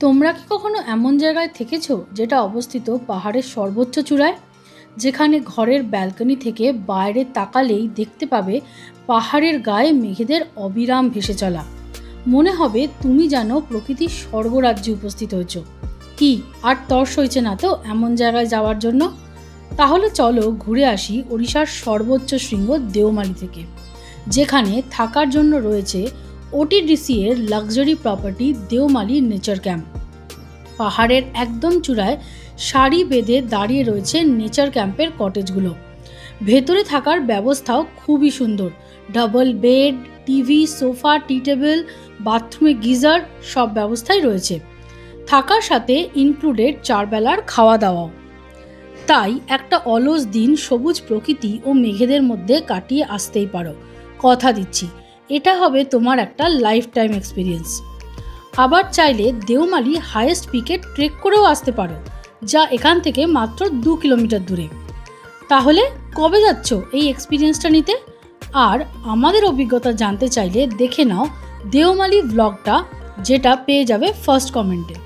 তোমরা কি কখনো এমন জায়গায় থেকেছো যেটা অবস্থিত পাহাড়ের সর্বোচ্চ চূড়ায়, যেখানে ঘরের ব্যালকনি থেকে বাইরে তাকালেই দেখতে পাবে পাহাড়ের গায়ে মেঘেদের অবিরাম ভেসে চলা? মনে হবে তুমি যেন প্রকৃতির স্বর্গরাজ্যে উপস্থিত হয়েছো। কি আর তর্স হয়েছে না তো এমন জায়গায় যাওয়ার জন্য? তাহলে চলো ঘুরে আসি ওড়িশার সর্বোচ্চ শৃঙ্গ দেওমালি থেকে, যেখানে থাকার জন্য রয়েছে ওটিডিসি এর luxury property Deomali nature camp. পাহাড়ের একদম চূড়ায় সারি বেঁধে দাঁড়িয়ে রয়েছে নেচার ক্যাম্পের কটেজগুলো। ভেতরে থাকার ব্যবস্থাও খুবই সুন্দর। ডাবল বেড, টিভি, সোফা, টি টেবিল, বাথরুমে গিজার, সব ব্যবস্থাই রয়েছে। থাকার সাথে ইনক্লুডেড 4 বেলার খাওয়া দাওয়াও। তাই একটা অলস দিন সবুজ প্রকৃতি ও মেঘেদের মধ্যে কাটিয়ে আসতেই পারো। কথা দিচ্ছি, এটা হবে তোমার একটা লাইফ টাইম এক্সপিরিয়েন্স। আবার চাইলে দেওমালি হাইয়েস্ট পিকে ট্রেক করেও আসতে পারো, যা এখান থেকে মাত্র 2 কিলোমিটার দূরে। তাহলে কবে যাচ্ছ এই এক্সপিরিয়েন্সটা নিতে? আর আমাদের অভিজ্ঞতা জানতে চাইলে দেখে নাও দেওমালি ব্লগটা, যেটা পেয়ে যাবে ফার্স্ট কমেন্টে।